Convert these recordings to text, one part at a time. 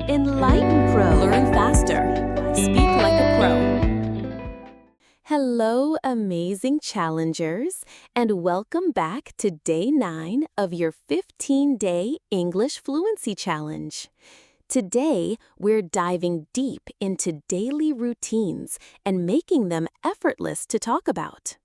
Enlighten Pro. Learn faster. Speak like a pro. Hello, amazing challengers, and welcome back to Day 9 of your 15-day English Fluency Challenge. Today, we're diving deep into daily routines and making them effortless to talk about.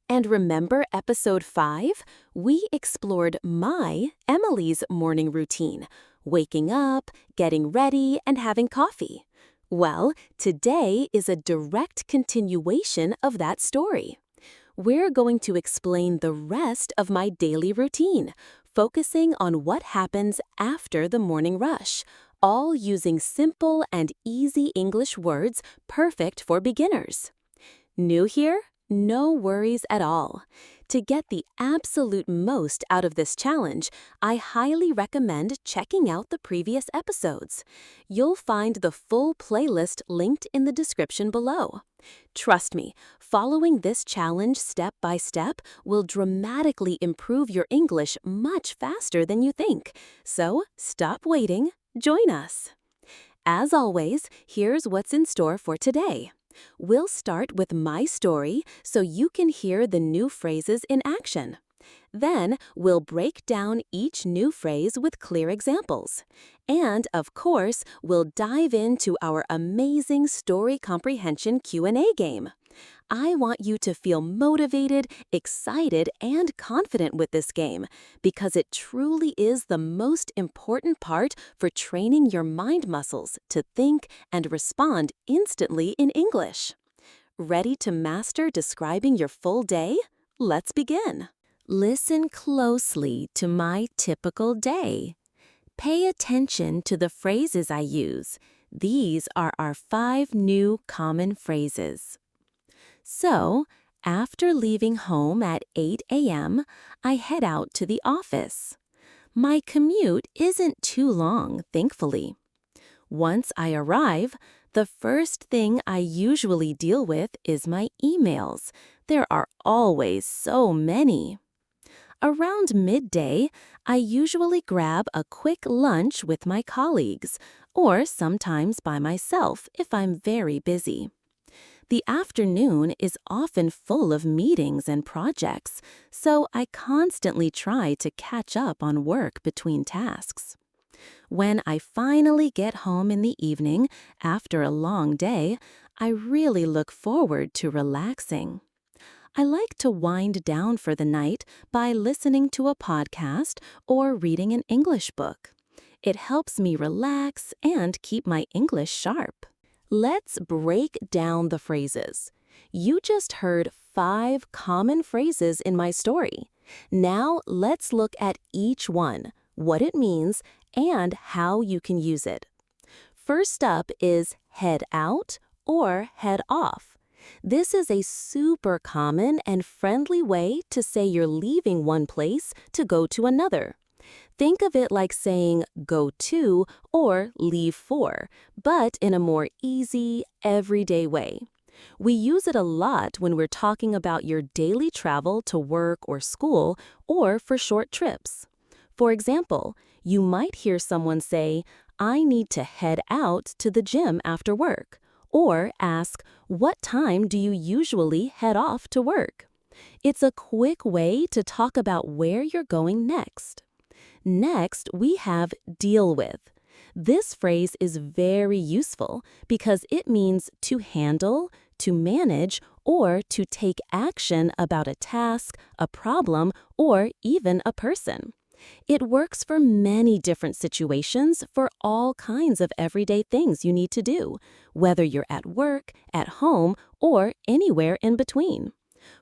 And remember episode 5? We explored Emily's morning routine, waking up, getting ready, and having coffee. Well, today is a direct continuation of that story. We're going to explain the rest of my daily routine, focusing on what happens after the morning rush, all using simple and easy English words perfect for beginners. New here? No worries at all. To get the absolute most out of this challenge, I highly recommend checking out the previous episodes. You'll find the full playlist linked in the description below. Trust me, following this challenge step by step will dramatically improve your English much faster than you think. So stop waiting, join us. As always, here's what's in store for today. We'll start with my story so you can hear the new phrases in action. Then, we'll break down each new phrase with clear examples. And, of course, we'll dive into our amazing story comprehension Q&A game. I want you to feel motivated, excited, and confident with this game because it truly is the most important part for training your mind muscles to think and respond instantly in English. Ready to master describing your full day? Let's begin. Listen closely to my typical day. Pay attention to the phrases I use. These are our 5 new common phrases. So, after leaving home at 8 a.m., I head out to the office. My commute isn't too long, thankfully. Once I arrive, the first thing I usually deal with is my emails. There are always so many. Around midday, I usually grab a quick lunch with my colleagues, or sometimes by myself if I'm very busy. The afternoon is often full of meetings and projects, so I constantly try to catch up on work between tasks. When I finally get home in the evening after a long day, I really look forward to relaxing. I like to wind down for the night by listening to a podcast or reading an English book. It helps me relax and keep my English sharp. Let's break down the phrases. You just heard 5 common phrases in my story. Now let's look at each one, what it means, and how you can use it. First up is head out or head off. This is a super common and friendly way to say you're leaving one place to go to another. Think of it like saying go to or leave for, but in a more easy, everyday way. We use it a lot when we're talking about your daily travel to work or school or for short trips. For example, you might hear someone say, "I need to head out to the gym after work," or ask, "What time do you usually head off to work?" It's a quick way to talk about where you're going next. Next, we have deal with. This phrase is very useful because it means to handle, to manage, or to take action about a task, a problem, or even a person. It works for many different situations for all kinds of everyday things you need to do, whether you're at work, at home, or anywhere in between.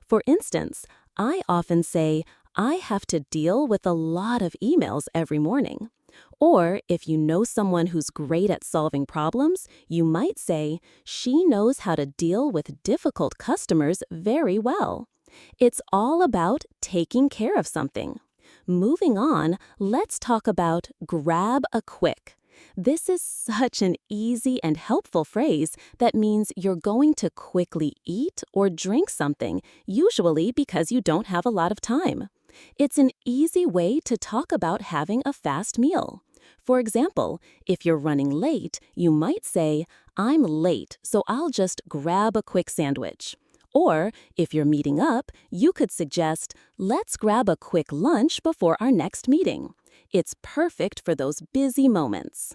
For instance, I often say, "I have to deal with a lot of emails every morning." Or if you know someone who's great at solving problems, you might say, "She knows how to deal with difficult customers very well." It's all about taking care of something. Moving on, let's talk about grab a quick. This is such an easy and helpful phrase that means you're going to quickly eat or drink something, usually because you don't have a lot of time. It's an easy way to talk about having a fast meal. For example, if you're running late, you might say, I'm late, so I'll just grab a quick sandwich. Or, if you're meeting up, you could suggest, let's grab a quick lunch before our next meeting. It's perfect for those busy moments.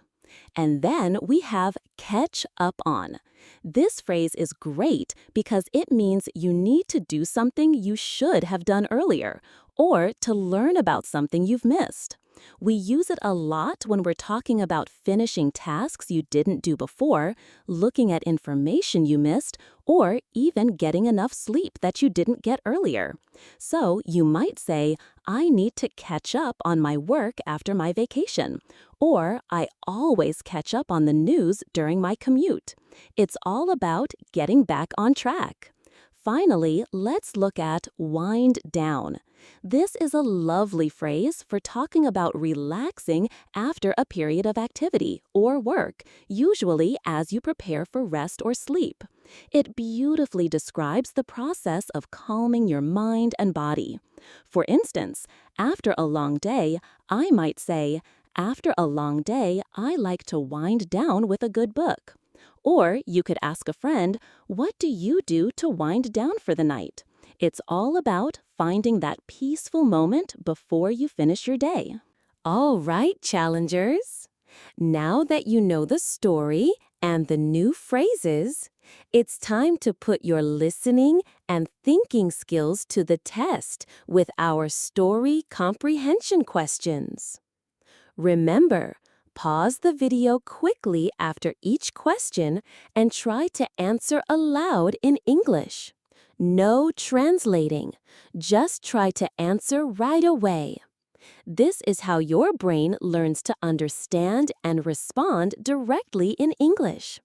And then we have catch up on. This phrase is great because it means you need to do something you should have done earlier, or to learn about something you've missed. We use it a lot when we're talking about finishing tasks you didn't do before, looking at information you missed, or even getting enough sleep that you didn't get earlier. So you might say, I need to catch up on my work after my vacation. Or, I always catch up on the news during my commute. It's all about getting back on track. Finally, let's look at wind down. This is a lovely phrase for talking about relaxing after a period of activity or work, usually as you prepare for rest or sleep. It beautifully describes the process of calming your mind and body. For instance, after a long day, I might say, after a long day, I like to wind down with a good book. Or you could ask a friend, what do you do to wind down for the night? It's all about finding that peaceful moment before you finish your day. All right, challengers. Now that you know the story and the new phrases, it's time to put your listening and thinking skills to the test with our story comprehension questions. Remember, pause the video quickly after each question and try to answer aloud in English. No translating. Just try to answer right away. This is how your brain learns to understand and respond directly in English.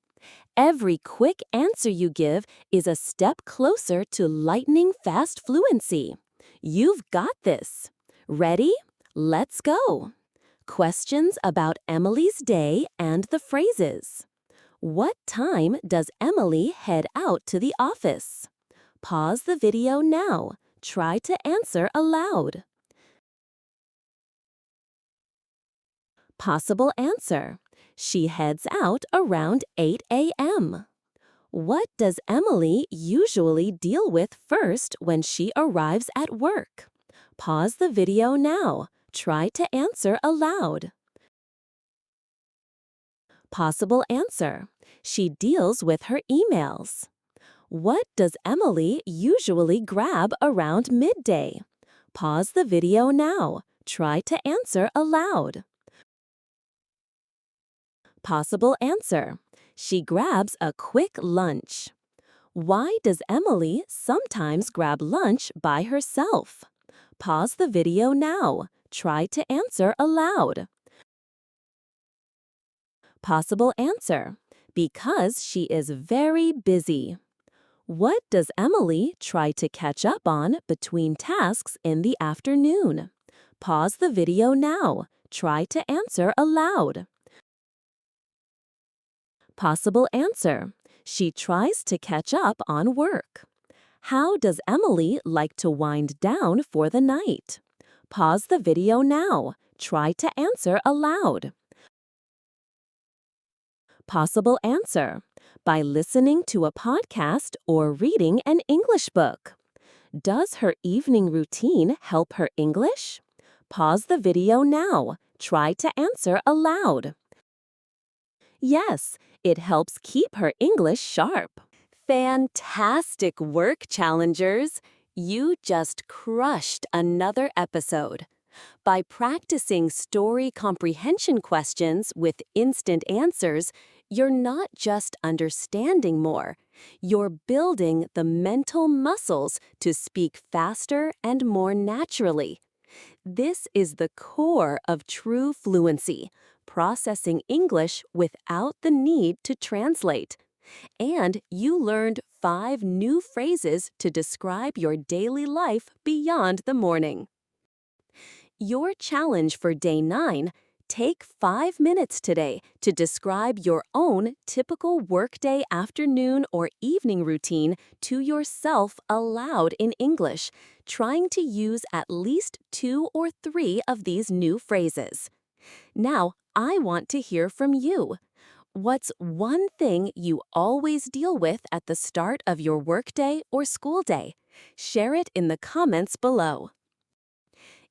Every quick answer you give is a step closer to lightning-fast fluency. You've got this. Ready? Let's go. Questions about Emily's day and the phrases. What time does Emily head out to the office? Pause the video now. Try to answer aloud. Possible answer. She heads out around 8 a.m. What does Emily usually deal with first when she arrives at work? Pause the video now. Try to answer aloud. Possible answer. She deals with her emails. What does Emily usually grab around midday? Pause the video now. Try to answer aloud. Possible answer. She grabs a quick lunch. Why does Emily sometimes grab lunch by herself? Pause the video now. Try to answer aloud. Possible answer. Because she is very busy. What does Emily try to catch up on between tasks in the afternoon? Pause the video now. Try to answer aloud. Possible answer. She tries to catch up on work. How does Emily like to wind down for the night? Pause the video now. Try to answer aloud. Possible answer. By listening to a podcast or reading an English book. Does her evening routine help her English? Pause the video now. Try to answer aloud. Yes, it helps keep her English sharp. Fantastic work, challengers! You just crushed another episode. By practicing story comprehension questions with instant answers, you're not just understanding more, you're building the mental muscles to speak faster and more naturally. This is the core of true fluency, processing English without the need to translate. And you learned 5 new phrases to describe your daily life beyond the morning. Your challenge for day 9, take 5 minutes today to describe your own typical workday afternoon or evening routine to yourself aloud in English, trying to use at least 2 or 3 of these new phrases. Now, I want to hear from you. What's one thing you always deal with at the start of your workday or school day? Share it in the comments below.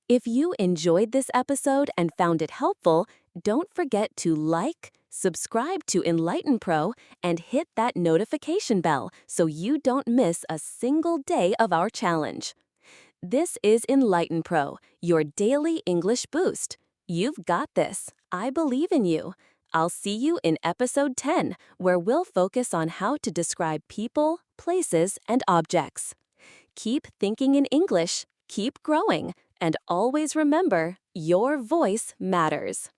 If you enjoyed this episode and found it helpful, don't forget to like, subscribe to Enlighten Pro, and hit that notification bell so you don't miss a single day of our challenge. This is Enlighten Pro, your daily English boost. You've got this. I believe in you. I'll see you in episode 10, where we'll focus on how to describe people, places, and objects. Keep thinking in English, keep growing, and always remember, your voice matters.